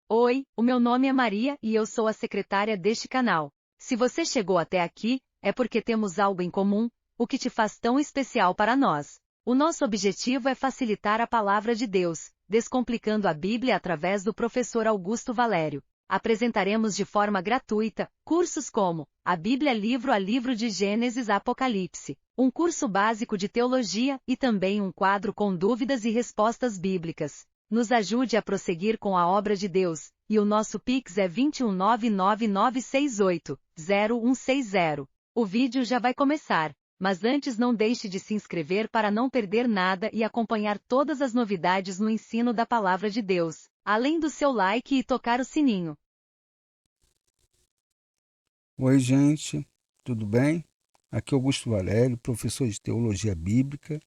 Oi, o meu nome é Maria e eu sou a secretária deste canal. Se você chegou até aqui, é porque temos algo em comum, o que te faz tão especial para nós. O nosso objetivo é facilitar a palavra de Deus, descomplicando a Bíblia através do professor Augusto Valério. Apresentaremos de forma gratuita cursos como a Bíblia livro a livro de Gênesis a Apocalipse, um curso básico de teologia e também um quadro com dúvidas e respostas bíblicas. Nos ajude a prosseguir com a obra de Deus, e o nosso Pix é 21999680160. O vídeo já vai começar, mas antes não deixe de se inscrever para não perder nada e acompanhar todas as novidades no ensino da Palavra de Deus, além do seu like e tocar o sininho. Oi, gente, tudo bem? Aqui é Augusto Valério, professor de Teologia Bíblica.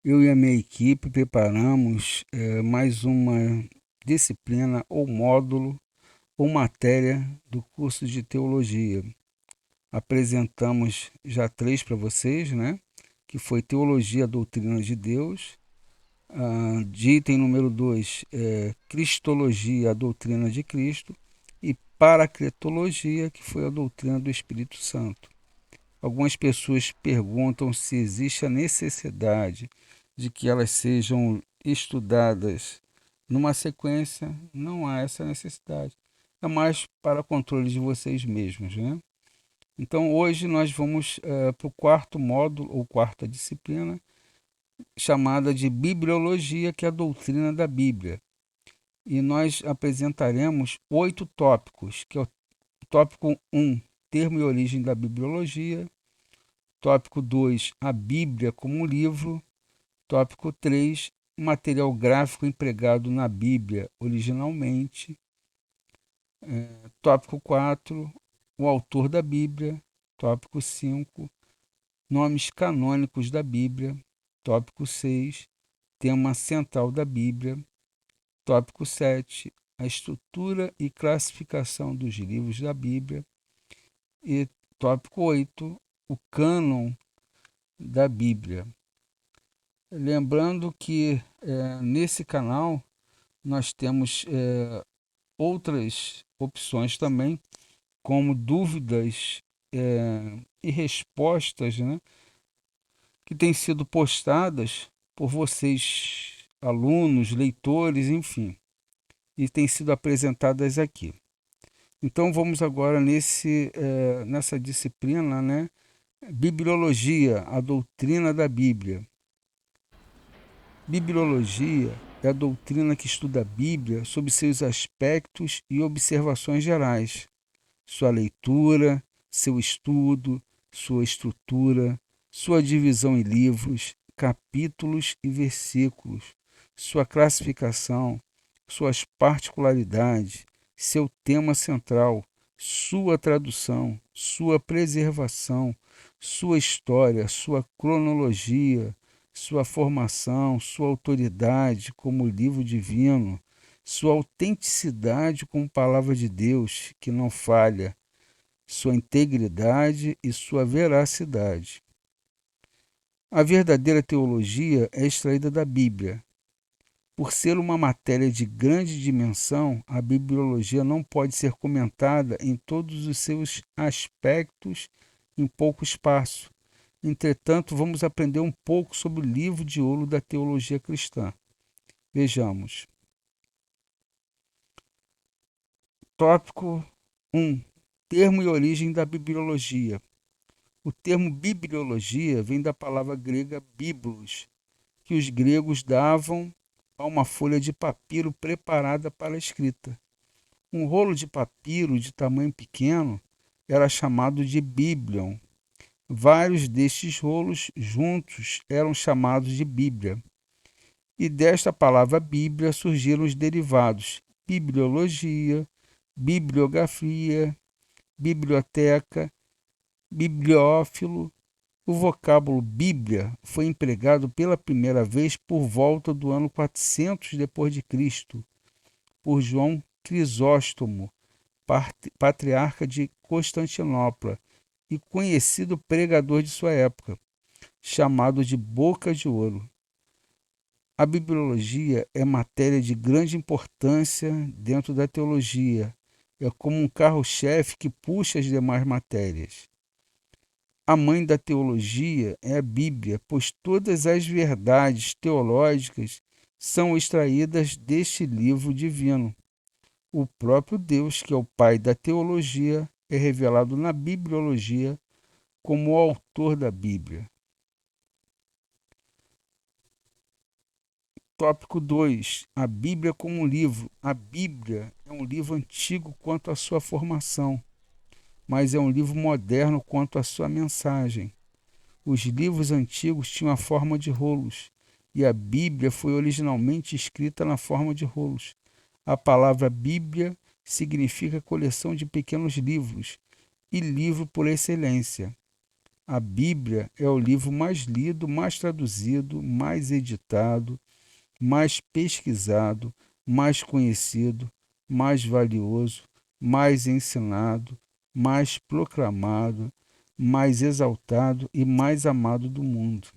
Eu e a minha equipe preparamos mais uma disciplina ou módulo ou matéria do curso de Teologia. Apresentamos já 3 para vocês, né? Que foi Teologia, Doutrina de Deus. De item número 2, Cristologia, a Doutrina de Cristo. E Paracletologia, que foi a doutrina do Espírito Santo. Algumas pessoas perguntam se existe a necessidade de que elas sejam estudadas numa sequência. Não há essa necessidade. É mais para controle de vocês mesmos, né? Então, hoje nós vamos para o quarto módulo, ou quarta disciplina, chamada de Bibliologia, que é a doutrina da Bíblia. E nós apresentaremos 8 tópicos, que é o tópico 1, termo e origem da bibliologia. Tópico 2, a Bíblia como livro. Tópico 3, material gráfico empregado na Bíblia originalmente. Tópico 4, o autor da Bíblia. Tópico 5, nomes canônicos da Bíblia. Tópico 6, tema central da Bíblia. Tópico 7, a estrutura e classificação dos livros da Bíblia. E tópico 8, o cânon da Bíblia. Lembrando que nesse canal nós temos outras opções também, como dúvidas e respostas, né, que têm sido postadas por vocês, alunos, leitores, enfim, e têm sido apresentadas aqui. Então vamos agora nessa disciplina, né, Bibliologia, a doutrina da Bíblia. Bibliologia é a doutrina que estuda a Bíblia sob seus aspectos e observações gerais, sua leitura, seu estudo, sua estrutura, sua divisão em livros, capítulos e versículos, sua classificação, suas particularidades, seu tema central, sua tradução, sua preservação, sua história, sua cronologia, sua formação, sua autoridade como livro divino, sua autenticidade como palavra de Deus que não falha, sua integridade e sua veracidade. A verdadeira teologia é extraída da Bíblia. Por ser uma matéria de grande dimensão, a bibliologia não pode ser comentada em todos os seus aspectos em pouco espaço. Entretanto, vamos aprender um pouco sobre o livro de ouro da teologia cristã. Vejamos. Tópico 1. Termo e origem da bibliologia. O termo bibliologia vem da palavra grega biblos, que os gregos davam a uma folha de papiro preparada para a escrita. Um rolo de papiro de tamanho pequeno era chamado de biblion. Vários destes rolos juntos eram chamados de Bíblia. E desta palavra Bíblia surgiram os derivados bibliologia, bibliografia, biblioteca, bibliófilo. O vocábulo Bíblia foi empregado pela primeira vez por volta do ano 400 depois de Cristo, por João Crisóstomo, patriarca de Constantinopla e conhecido pregador de sua época, chamado de Boca de Ouro. A bibliologia é matéria de grande importância dentro da teologia. É como um carro-chefe que puxa as demais matérias. A mãe da teologia é a Bíblia, pois todas as verdades teológicas são extraídas deste livro divino. O próprio Deus, que é o pai da teologia, é revelado na bibliologia como o autor da Bíblia. Tópico 2. A Bíblia como um livro. A Bíblia é um livro antigo quanto à sua formação, mas é um livro moderno quanto à sua mensagem. Os livros antigos tinham a forma de rolos, e a Bíblia foi originalmente escrita na forma de rolos. A palavra Bíblia significa coleção de pequenos livros, e livro por excelência. A Bíblia é o livro mais lido, mais traduzido, mais editado, mais pesquisado, mais conhecido, mais valioso, mais ensinado, mais proclamado, mais exaltado e mais amado do mundo.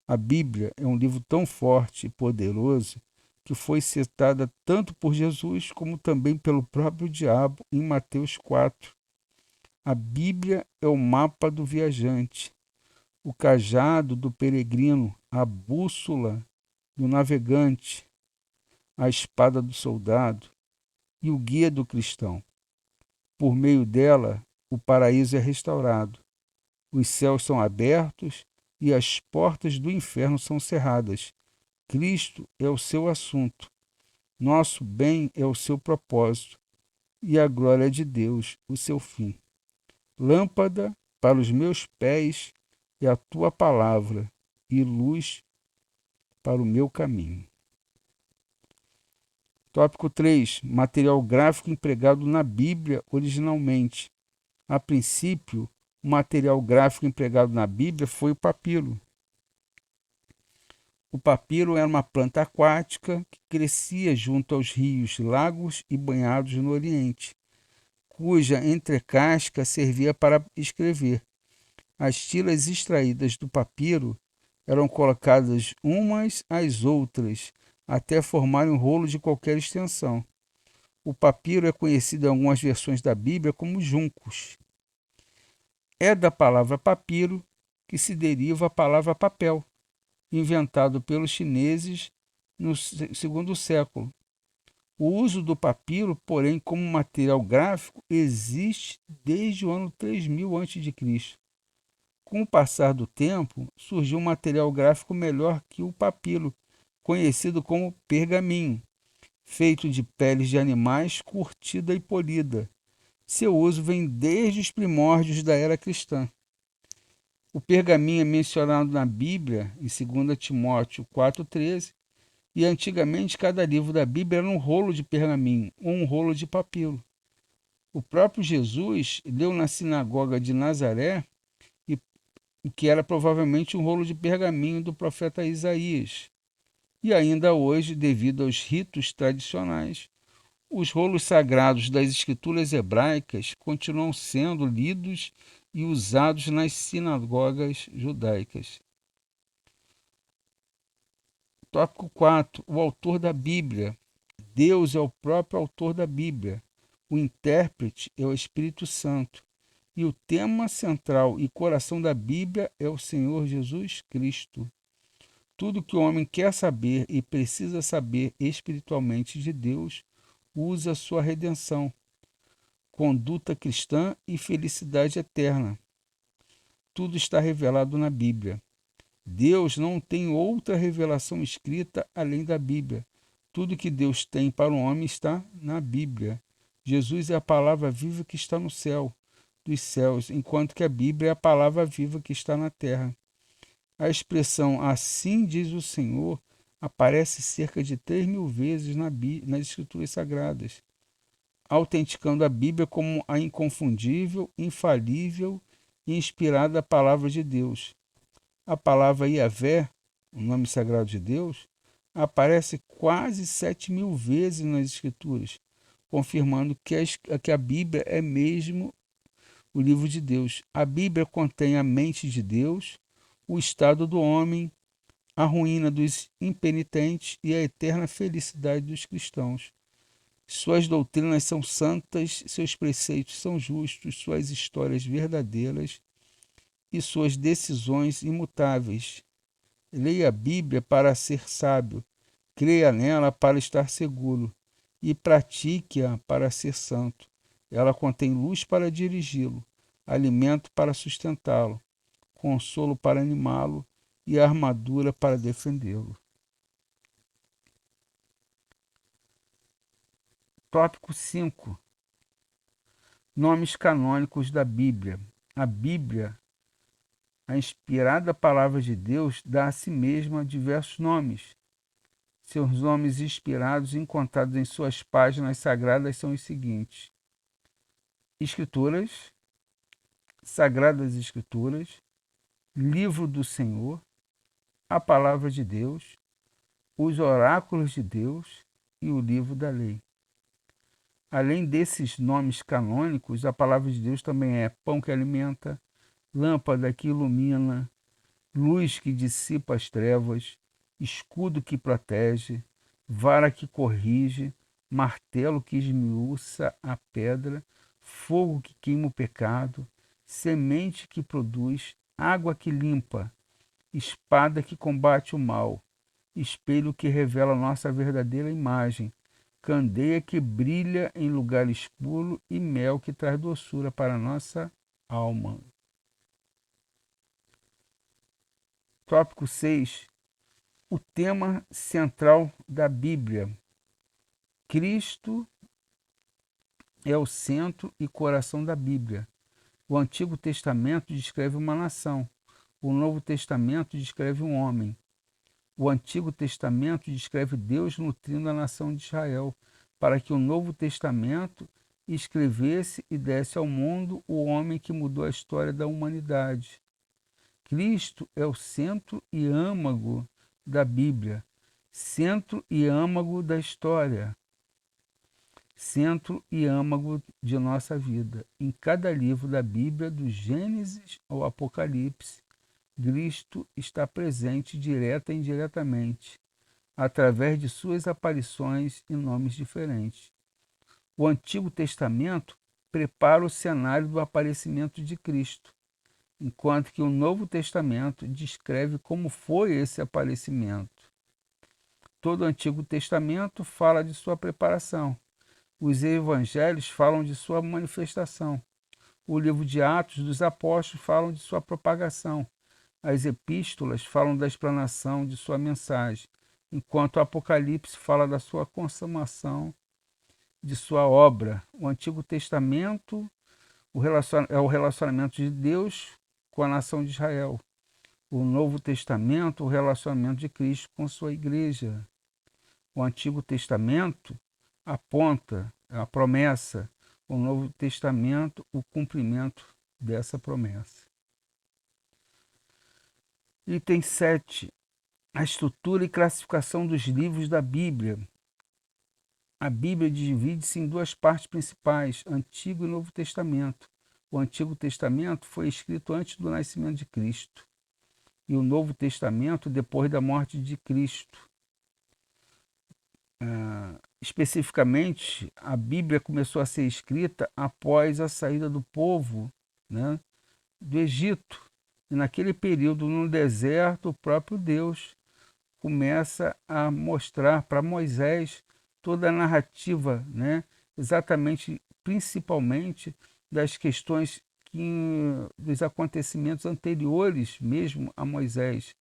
A Bíblia é um livro tão forte e poderoso que foi citada tanto por Jesus como também pelo próprio diabo em Mateus 4. A Bíblia é o mapa do viajante, o cajado do peregrino, a bússola do navegante, a espada do soldado e o guia do cristão. Por meio dela, o paraíso é restaurado, os céus são abertos e as portas do inferno são cerradas. Cristo é o seu assunto, nosso bem é o seu propósito e a glória de Deus o seu fim. Lâmpada para os meus pés é a tua palavra e luz para o meu caminho. Tópico 3. Material gráfico empregado na Bíblia originalmente. A princípio, o material gráfico empregado na Bíblia foi o papiro. O papiro era uma planta aquática que crescia junto aos rios, lagos e banhados no Oriente, cuja entrecasca servia para escrever. As tiras extraídas do papiro eram colocadas umas às outras, até formarem um rolo de qualquer extensão. O papiro é conhecido em algumas versões da Bíblia como juncos. É da palavra papiro que se deriva a palavra papel, inventado pelos chineses no segundo século. O uso do papiro, porém, como material gráfico, existe desde o ano 3000 a.C. Com o passar do tempo, surgiu um material gráfico melhor que o papiro, conhecido como pergaminho, feito de peles de animais curtida e polida. Seu uso vem desde os primórdios da era cristã. O pergaminho é mencionado na Bíblia, em 2 Timóteo 4,13, e antigamente cada livro da Bíblia era um rolo de pergaminho ou um rolo de papiro. O próprio Jesus leu na sinagoga de Nazaré o que era provavelmente um rolo de pergaminho do profeta Isaías. E ainda hoje, devido aos ritos tradicionais, os rolos sagrados das escrituras hebraicas continuam sendo lidos e usados nas sinagogas judaicas. Tópico 4. O autor da Bíblia. Deus é o próprio autor da Bíblia. O intérprete é o Espírito Santo. E o tema central e coração da Bíblia é o Senhor Jesus Cristo. Tudo que o homem quer saber e precisa saber espiritualmente de Deus usa sua redenção, conduta cristã e felicidade eterna. Tudo está revelado na Bíblia. Deus não tem outra revelação escrita além da Bíblia. Tudo que Deus tem para o homem está na Bíblia. Jesus é a palavra viva que está no céu dos céus, enquanto que a Bíblia é a palavra viva que está na terra. A expressão "assim diz o Senhor" aparece cerca de 3.000 vezes nas Escrituras Sagradas, autenticando a Bíblia como a inconfundível, infalível e inspirada palavra de Deus. A palavra Yahvé, o nome sagrado de Deus, aparece quase 7.000 vezes nas Escrituras, confirmando que a Bíblia é mesmo o livro de Deus. A Bíblia contém a mente de Deus, o estado do homem, a ruína dos impenitentes e a eterna felicidade dos cristãos. Suas doutrinas são santas, seus preceitos são justos, suas histórias verdadeiras e suas decisões imutáveis. Leia a Bíblia para ser sábio, creia nela para estar seguro e pratique-a para ser santo. Ela contém luz para dirigi-lo, alimento para sustentá-lo, consolo para animá-lo e armadura para defendê-lo. Tópico 5. Nomes canônicos da Bíblia. A Bíblia, a inspirada palavra de Deus, dá a si mesma diversos nomes. Seus nomes inspirados encontrados em suas páginas sagradas são os seguintes: Escrituras, Sagradas Escrituras, Livro do Senhor, a Palavra de Deus, os Oráculos de Deus e o Livro da Lei. Além desses nomes canônicos, a Palavra de Deus também é pão que alimenta, lâmpada que ilumina, luz que dissipa as trevas, escudo que protege, vara que corrige, martelo que esmiuça a pedra, fogo que queima o pecado, semente que produz, água que limpa, espada que combate o mal, espelho que revela nossa verdadeira imagem, candeia que brilha em lugar escuro e mel que traz doçura para a nossa alma. Tópico 6. O tema central da Bíblia. Cristo é o centro e coração da Bíblia. O Antigo Testamento descreve uma nação. O Novo Testamento descreve um homem. O Antigo Testamento descreve Deus nutrindo a nação de Israel, para que o Novo Testamento escrevesse e desse ao mundo o homem que mudou a história da humanidade. Cristo é o centro e âmago da Bíblia, centro e âmago da história, centro e âmago de nossa vida. Em cada livro da Bíblia, do Gênesis ao Apocalipse, Cristo está presente direta e indiretamente, através de suas aparições em nomes diferentes. O Antigo Testamento prepara o cenário do aparecimento de Cristo, enquanto que o Novo Testamento descreve como foi esse aparecimento. Todo o Antigo Testamento fala de sua preparação. Os evangelhos falam de sua manifestação. O livro de Atos dos Apóstolos falam de sua propagação. As epístolas falam da explanação de sua mensagem, enquanto o Apocalipse fala da sua consumação de sua obra. O Antigo Testamento é o relacionamento de Deus com a nação de Israel. O Novo Testamento, o relacionamento de Cristo com sua igreja. O Antigo Testamento aponta a promessa, o Novo Testamento, o cumprimento dessa promessa. Item 7. A estrutura e classificação dos livros da Bíblia. A Bíblia divide-se em duas partes principais, Antigo e Novo Testamento. O Antigo Testamento foi escrito antes do nascimento de Cristo e o Novo Testamento depois da morte de Cristo. Especificamente, a Bíblia começou a ser escrita após a saída do povo, do Egito. E naquele período, no deserto, o próprio Deus começa a mostrar para Moisés toda a narrativa, exatamente, principalmente, das questões dos acontecimentos anteriores mesmo a Moisés.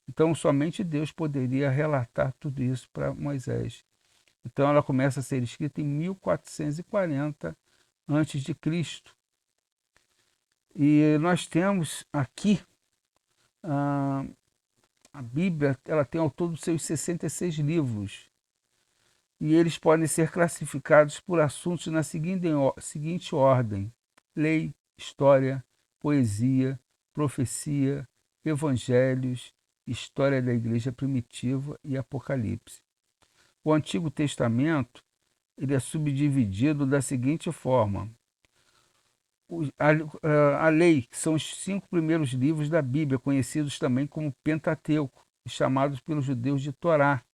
Então, somente Deus poderia relatar tudo isso para Moisés. Então, ela começa a ser escrita em 1440 a.C. E nós temos aqui a Bíblia, ela tem ao todo seus 66 livros. E eles podem ser classificados por assuntos na seguinte ordem: lei, história, poesia, profecia, evangelhos, história da igreja primitiva e Apocalipse. O Antigo Testamento ele é subdividido da seguinte forma: a lei, que são os 5 primeiros livros da Bíblia, conhecidos também como Pentateuco, e chamados pelos judeus de Torá,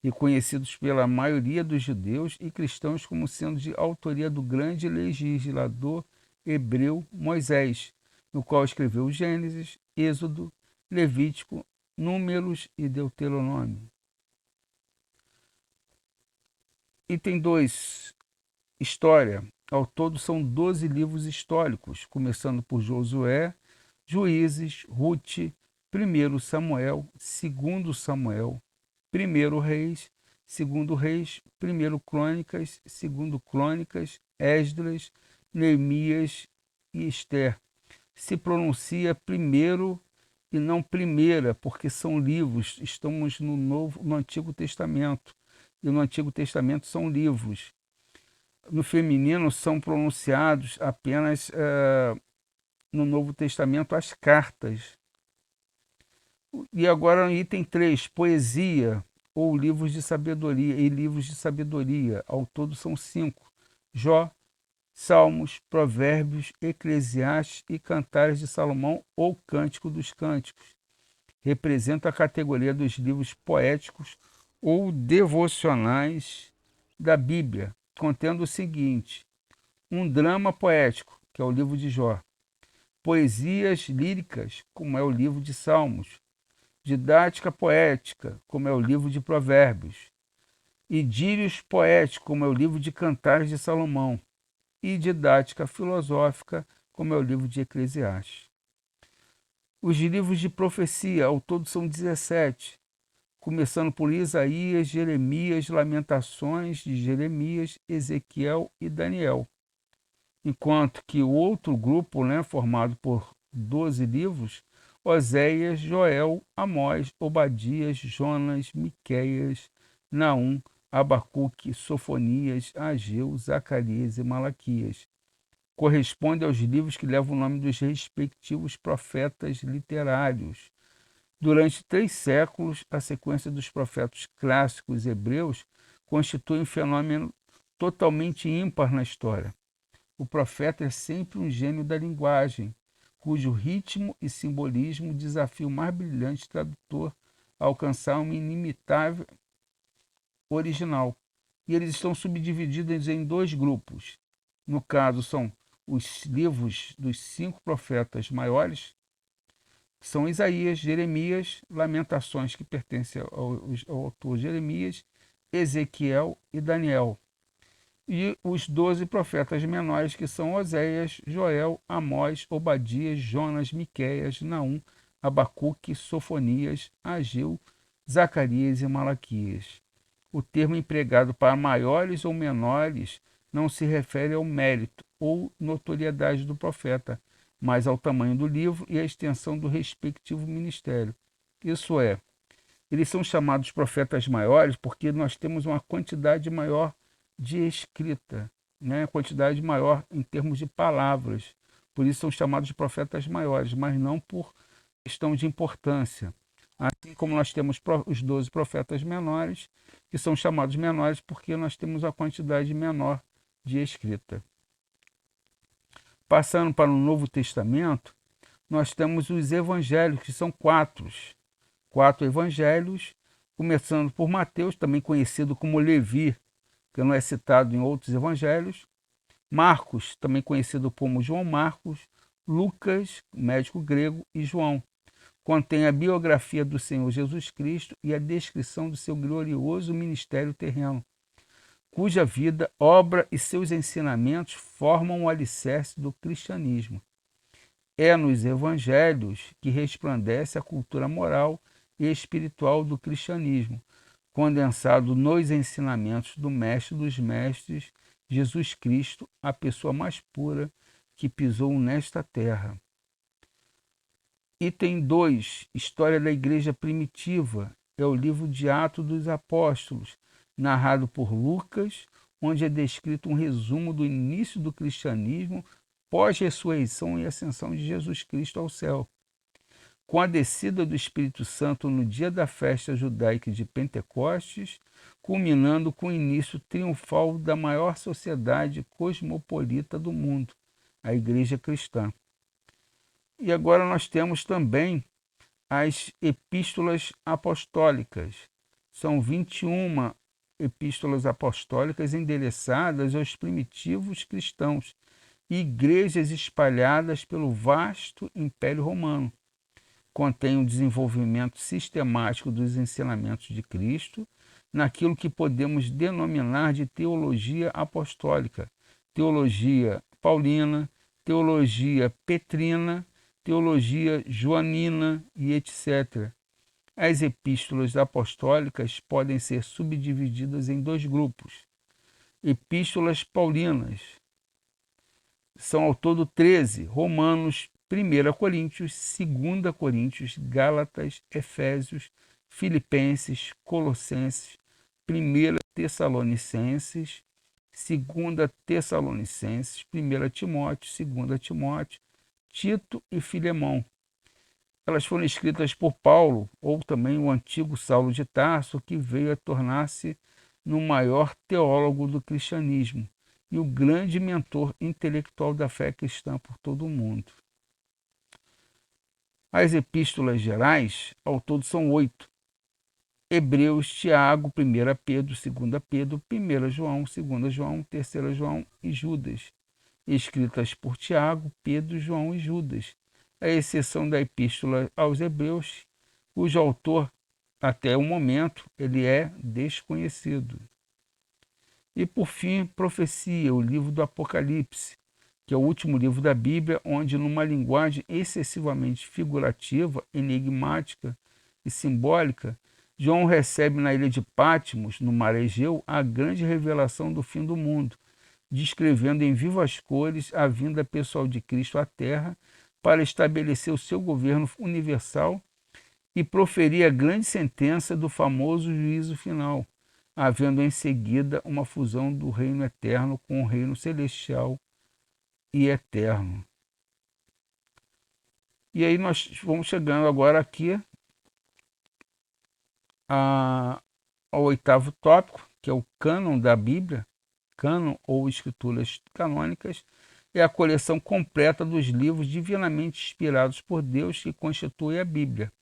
e conhecidos pela maioria dos judeus e cristãos como sendo de autoria do grande legislador hebreu Moisés, no qual escreveu Gênesis, Êxodo, Levítico, Números e Deuteronômio. Item 2. História. Ao todo são 12 livros históricos, começando por Josué, Juízes, Ruth, 1 Samuel, 2 Samuel, 1 Reis, 2 Reis, 1 Crônicas, 2 Crônicas, Esdras, Neemias e Esther. Se pronuncia primeiro e não primeira, porque são livros. Estamos no Antigo Testamento, e no Antigo Testamento são livros. No feminino são pronunciados apenas no Novo Testamento as cartas. E agora no item 3, poesia ou livros de sabedoria e livros de sabedoria. Ao todo são 5. Jó, Salmos, Provérbios, Eclesiastes e Cantares de Salomão ou Cântico dos Cânticos. Representa a categoria dos livros poéticos ou devocionais da Bíblia, contendo o seguinte: um drama poético, que é o livro de Jó, poesias líricas, como é o livro de Salmos, didática poética, como é o livro de Provérbios, idílios poéticos, como é o livro de Cantares de Salomão, e didática filosófica, como é o livro de Eclesiastes. Os livros de profecia, ao todo são 17, começando por Isaías, Jeremias, Lamentações de Jeremias, Ezequiel e Daniel. Enquanto que o outro grupo, formado por 12 livros, Oséias, Joel, Amós, Obadias, Jonas, Miqueias, Naum, Abacuque, Sofonias, Ageu, Zacarias e Malaquias. Corresponde aos livros que levam o nome dos respectivos profetas literários. Durante 3 séculos, a sequência dos profetas clássicos hebreus constitui um fenômeno totalmente ímpar na história. O profeta é sempre um gênio da linguagem, cujo ritmo e simbolismo desafia o mais brilhante tradutor a alcançar uma inimitável original. E eles estão subdivididos em 2 grupos. No caso, são os livros dos 5 profetas maiores, que são Isaías, Jeremias, Lamentações, que pertence ao autor Jeremias, Ezequiel e Daniel. E os 12 profetas menores, que são Oséias, Joel, Amós, Obadias, Jonas, Miqueias, Naum, Abacuque, Sofonias, Ageu, Zacarias e Malaquias. O termo empregado para maiores ou menores não se refere ao mérito ou notoriedade do profeta, mas ao tamanho do livro e à extensão do respectivo ministério. Isso é, eles são chamados profetas maiores porque nós temos uma quantidade maior de escrita, quantidade maior em termos de palavras. Por isso são chamados de profetas maiores, mas não por questão de importância. Assim como nós temos os 12 profetas menores, que são chamados menores porque nós temos a quantidade menor de escrita. Passando para o Novo Testamento, nós temos os evangelhos, que são 4. 4 evangelhos, começando por Mateus, também conhecido como Levi, que não é citado em outros evangelhos. Marcos, também conhecido como João Marcos. Lucas, médico grego, e João. Contém a biografia do Senhor Jesus Cristo e a descrição do seu glorioso ministério terreno, cuja vida, obra e seus ensinamentos formam o alicerce do cristianismo. É nos evangelhos que resplandece a cultura moral e espiritual do cristianismo, condensado nos ensinamentos do Mestre dos Mestres, Jesus Cristo, a pessoa mais pura que pisou nesta terra. Item 2, História da Igreja Primitiva, é o livro de Atos dos Apóstolos, narrado por Lucas, onde é descrito um resumo do início do cristianismo pós-ressurreição e ascensão de Jesus Cristo ao céu. Com a descida do Espírito Santo no dia da festa judaica de Pentecostes, culminando com o início triunfal da maior sociedade cosmopolita do mundo, a Igreja Cristã. E agora nós temos também as epístolas apostólicas. São 21 epístolas apostólicas endereçadas aos primitivos cristãos e igrejas espalhadas pelo vasto Império Romano. Contém o desenvolvimento sistemático dos ensinamentos de Cristo naquilo que podemos denominar de teologia apostólica, teologia paulina, teologia petrina, teologia joanina e etc. As epístolas apostólicas podem ser subdivididas em dois grupos. Epístolas paulinas. São ao todo 13, Romanos, 1 Coríntios, 2 Coríntios, Gálatas, Efésios, Filipenses, Colossenses, 1 Tessalonicenses, 2 Tessalonicenses, 1 Timóteo, 2 Timóteo, Tito e Filemão. Elas foram escritas por Paulo, ou também o antigo Saulo de Tarso, que veio a tornar-se no maior teólogo do cristianismo e o grande mentor intelectual da fé cristã por todo o mundo. As epístolas gerais, ao todo, são 8. Hebreus, Tiago, 1 Pedro, 2 Pedro, 1 João, 2 João, 3 João e Judas, escritas por Tiago, Pedro, João e Judas, à exceção da epístola aos Hebreus, cujo autor, até o momento, ele é desconhecido. E, por fim, Profecia, o livro do Apocalipse, que é o último livro da Bíblia, onde, numa linguagem excessivamente figurativa, enigmática e simbólica, João recebe na ilha de Patmos, no mar Egeu, a grande revelação do fim do mundo, descrevendo em vivas cores a vinda pessoal de Cristo à Terra para estabelecer o seu governo universal e proferir a grande sentença do famoso juízo final, havendo em seguida uma fusão do reino eterno com o reino celestial e eterno. E aí nós vamos chegando agora aqui ao 8º tópico, que é o cânon da Bíblia. Cânon ou escrituras canônicas é a coleção completa dos livros divinamente inspirados por Deus que constitui a Bíblia.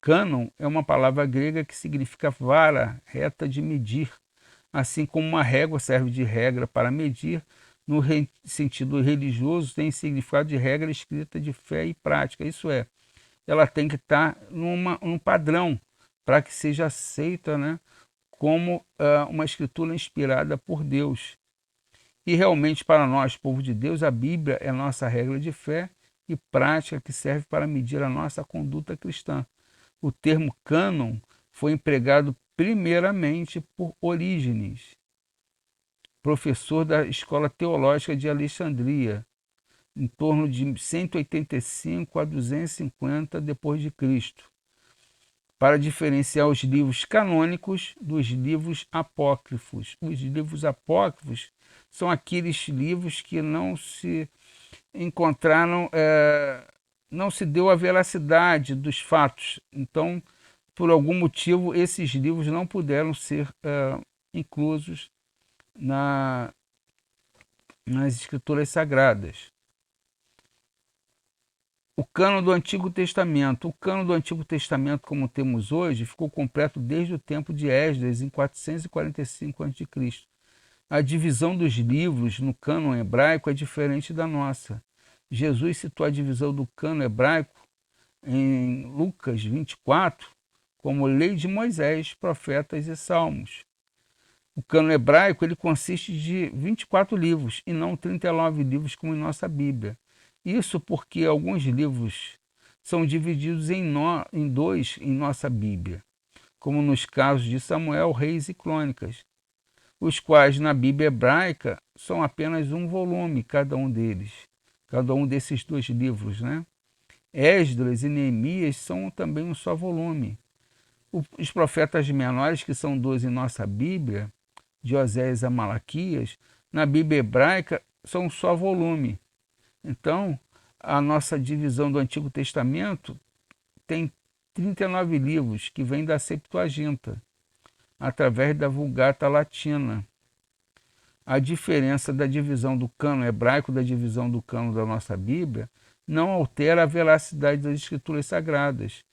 Cânon é uma palavra grega que significa vara reta de medir, assim como uma régua serve de regra para medir, no sentido religioso tem significado de regra escrita de fé e prática, isso é, ela tem que estar num padrão para que seja aceita, né, como uma escritura inspirada por Deus. E realmente para nós, povo de Deus, a Bíblia é nossa regra de fé e prática que serve para medir a nossa conduta cristã. O termo cânon foi empregado primeiramente por Orígenes, professor da Escola Teológica de Alexandria, em torno de 185 a 250 d.C., para diferenciar os livros canônicos dos livros apócrifos. Os livros apócrifos são aqueles livros que não se encontraram, não se deu a veracidade dos fatos. Então, por algum motivo, esses livros não puderam ser inclusos nas escrituras sagradas. O cânon do Antigo Testamento. O cânon do Antigo Testamento, como temos hoje, ficou completo desde o tempo de Esdras, em 445 a.C. A divisão dos livros no cânon hebraico é diferente da nossa. Jesus citou a divisão do cânon hebraico em Lucas 24 como lei de Moisés, profetas e salmos. O cânon hebraico ele consiste de 24 livros e não 39 livros como em nossa Bíblia. Isso porque alguns livros são divididos em dois em nossa Bíblia, como nos casos de Samuel, Reis e Crônicas, os quais na Bíblia hebraica são apenas um volume, cada um deles, cada um desses dois livros, né? Esdras e Neemias são também um só volume. Os profetas menores, que são 12 em nossa Bíblia, de Oséias a Malaquias, na Bíblia hebraica são um só volume. Então, a nossa divisão do Antigo Testamento tem 39 livros que vêm da Septuaginta, através da Vulgata Latina. A diferença da divisão do cânon hebraico da divisão do cânon da nossa Bíblia não altera a veracidade das Escrituras Sagradas.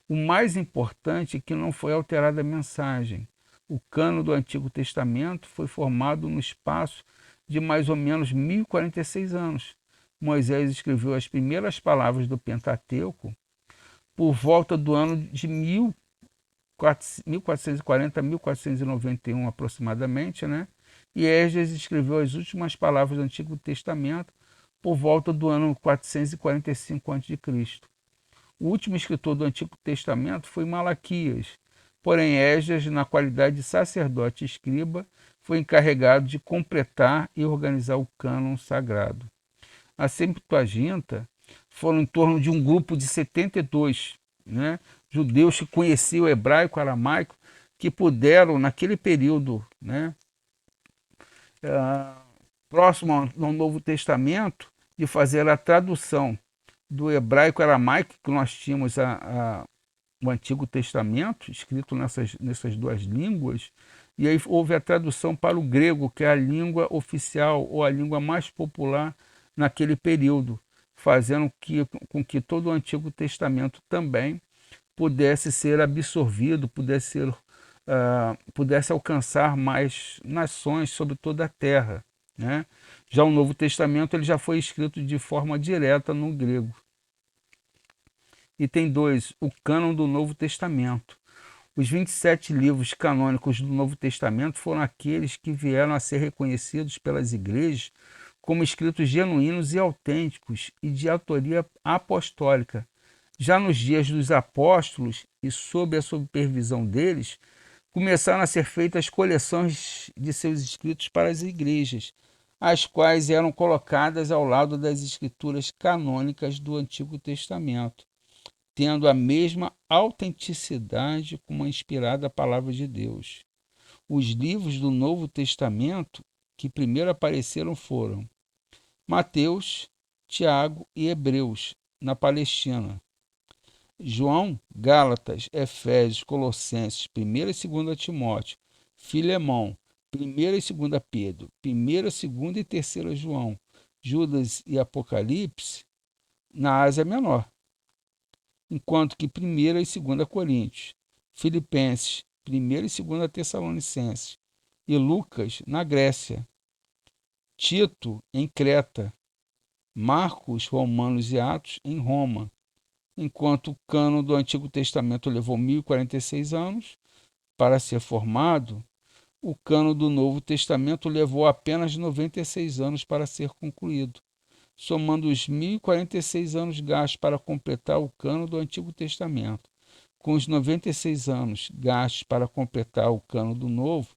O mais importante é que não foi alterada a mensagem. O cânon do Antigo Testamento foi formado no espaço de mais ou menos 1046 anos. Moisés escreveu as primeiras palavras do Pentateuco por volta do ano de 1440 a 1491 aproximadamente, né? E Esdras escreveu as últimas palavras do Antigo Testamento por volta do ano 445 a.C. O último escritor do Antigo Testamento foi Malaquias, porém Esdras, na qualidade de sacerdote e escriba, foi encarregado de completar e organizar o cânon sagrado. A Septuaginta foram em torno de um grupo de 72, né, judeus que conheciam o hebraico, aramaico, que puderam, naquele período, né, próximo ao Novo Testamento, de fazer a tradução do hebraico aramaico, que nós tínhamos o Antigo Testamento, escrito nessas duas línguas, e aí houve a tradução para o grego, que é a língua oficial ou a língua mais popular naquele período, fazendo com que todo o Antigo Testamento também pudesse ser absorvido, pudesse alcançar mais nações sobre toda a terra, né? Já o Novo Testamento ele já foi escrito de forma direta no grego. Item 2. O cânon do Novo Testamento. Os 27 livros canônicos do Novo Testamento foram aqueles que vieram a ser reconhecidos pelas igrejas como escritos genuínos e autênticos e de autoria apostólica. Já nos dias dos apóstolos e sob a supervisão deles, começaram a ser feitas coleções de seus escritos para as igrejas, as quais eram colocadas ao lado das escrituras canônicas do Antigo Testamento, tendo a mesma autenticidade como a inspirada palavra de Deus. Os livros do Novo Testamento que primeiro apareceram foram Mateus, Tiago e Hebreus, na Palestina. João, Gálatas, Efésios, Colossenses, 1ª e 2ª Timóteo, Filemão, 1ª e 2ª Pedro, 1ª, 2ª e 3ª João, Judas e Apocalipse, na Ásia Menor, enquanto que 1ª e 2ª Coríntios, Filipenses, 1ª e 2ª Tessalonicenses e Lucas, na Grécia, Tito, em Creta, Marcos, Romanos e Atos, em Roma, enquanto o cânon do Antigo Testamento levou 1046 anos para ser formado, o cânon do Novo Testamento levou apenas 96 anos para ser concluído, somando os 1046 anos gastos para completar o cânon do Antigo Testamento, com os 96 anos gastos para completar o cânon do Novo,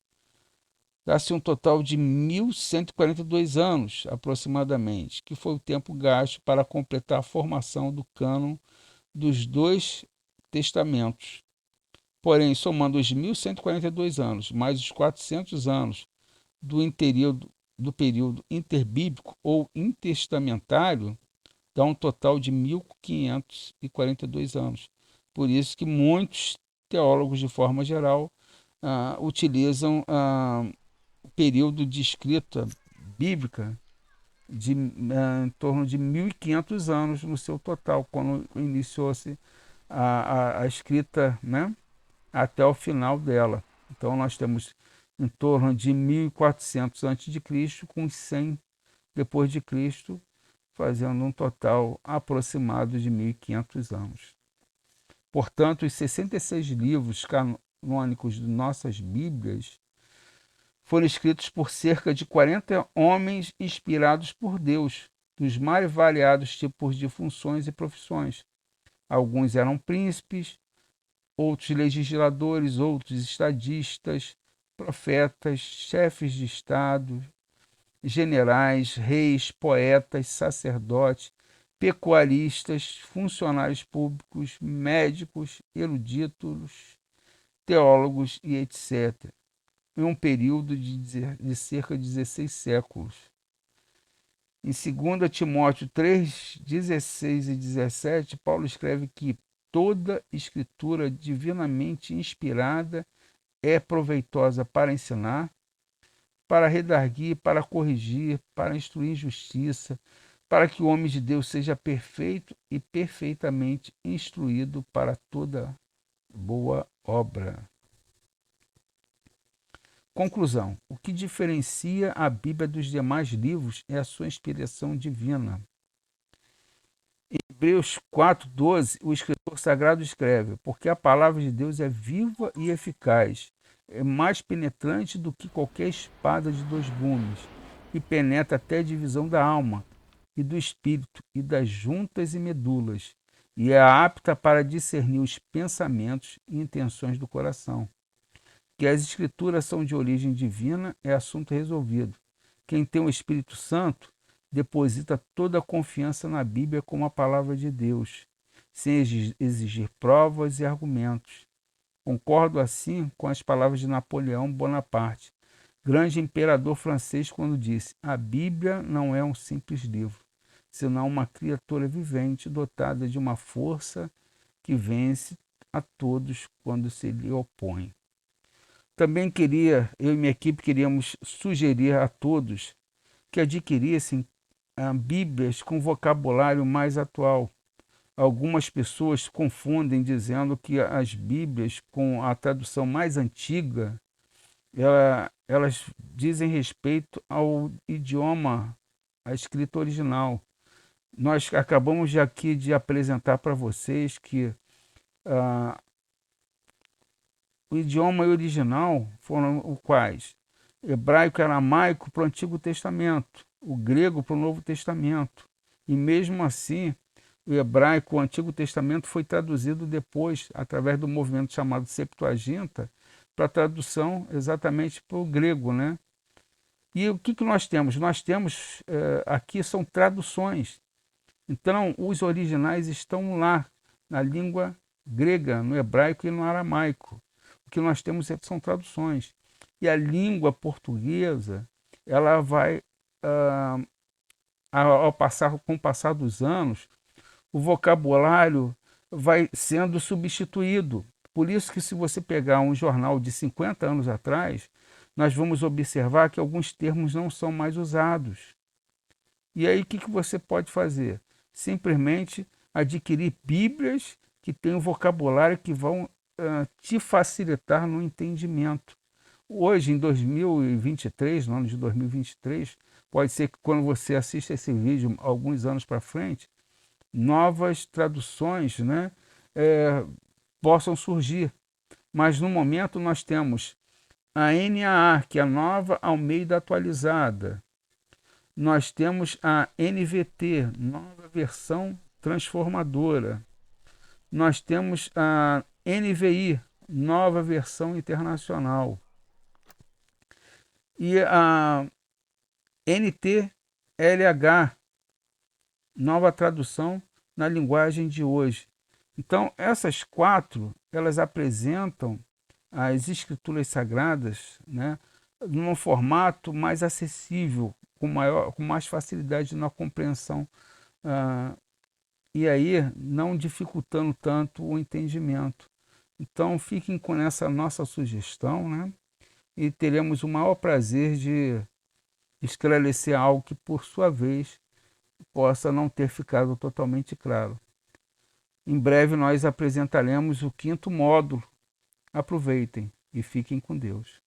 dá-se um total de 1142 anos, aproximadamente, que foi o tempo gasto para completar a formação do cânon dos dois testamentos. Porém, somando os 1142 anos, mais os 400 anos do período interbíblico ou intertestamentário, dá um total de 1542 anos. Por isso que muitos teólogos, de forma geral, utilizam o período de escrita bíblica em torno de 1500 anos no seu total, quando iniciou-se a escrita, né, até o final dela. Então nós temos em torno de 1400 a.C. com 100 depois de Cristo, fazendo um total aproximado de 1500 anos. Portanto, os 66 livros canônicos de nossas Bíblias foram escritos por cerca de 40 homens inspirados por Deus, dos mais variados tipos de funções e profissões. Alguns eram príncipes, outros legisladores, outros estadistas, profetas, chefes de Estado, generais, reis, poetas, sacerdotes, pecuaristas, funcionários públicos, médicos, eruditos, teólogos e etc., em um período de cerca de 16 séculos. Em 2 Timóteo 3, 16 e 17, Paulo escreve que toda escritura divinamente inspirada é proveitosa para ensinar, para redarguir, para corrigir, para instruir em justiça, para que o homem de Deus seja perfeito e perfeitamente instruído para toda boa obra. Conclusão. O que diferencia a Bíblia dos demais livros é a sua inspiração divina. Em Hebreus 4:12, o escritor sagrado escreve: porque a palavra de Deus é viva e eficaz, é mais penetrante do que qualquer espada de dois gumes, e penetra até a divisão da alma e do espírito e das juntas e medulas, e é apta para discernir os pensamentos e intenções do coração. Que as escrituras são de origem divina é assunto resolvido. Quem tem o Espírito Santo deposita toda a confiança na Bíblia como a palavra de Deus, sem exigir provas e argumentos. Concordo assim com as palavras de Napoleão Bonaparte, grande imperador francês, quando disse: a Bíblia não é um simples livro, senão uma criatura vivente dotada de uma força que vence a todos quando se lhe opõe. Também eu e minha equipe queríamos sugerir a todos que adquirissem Bíblias com vocabulário mais atual. Algumas pessoas confundem dizendo que as Bíblias com a tradução mais antiga, elas dizem respeito ao idioma, à escrita original. Nós acabamos aqui de apresentar para vocês que o idioma original foram os quais? Hebraico e aramaico para o Antigo Testamento, o grego para o Novo Testamento. E mesmo assim, o hebraico, o Antigo Testamento, foi traduzido depois, através do movimento chamado Septuaginta, para tradução exatamente para o grego, né? E o que nós temos? Nós temos, aqui são traduções. Então, os originais estão lá, na língua grega, no hebraico e no aramaico. O que nós temos são traduções. E a língua portuguesa, ela vai, com o passar dos anos, o vocabulário vai sendo substituído. Por isso que se você pegar um jornal de 50 anos atrás, nós vamos observar que alguns termos não são mais usados. E aí o que você pode fazer? Simplesmente adquirir Bíblias que têm um vocabulário que vão te facilitar no entendimento. Hoje, em 2023, no ano de 2023, pode ser que quando você assista esse vídeo alguns anos para frente, novas traduções, né, possam surgir. Mas no momento nós temos a NAA, que é a Nova Almeida Atualizada. Nós temos a NVT, Nova Versão Transformadora. Nós temos a NVI, Nova Versão Internacional. E a NTLH, Nova Tradução na Linguagem de Hoje. Então, essas quatro, elas apresentam as escrituras sagradas, né, num formato mais acessível, com mais facilidade na compreensão, e aí não dificultando tanto o entendimento. Então, fiquem com essa nossa sugestão, né, e teremos o maior prazer de esclarecer algo que, por sua vez, possa não ter ficado totalmente claro. Em breve nós apresentaremos o 5º módulo. Aproveitem e fiquem com Deus.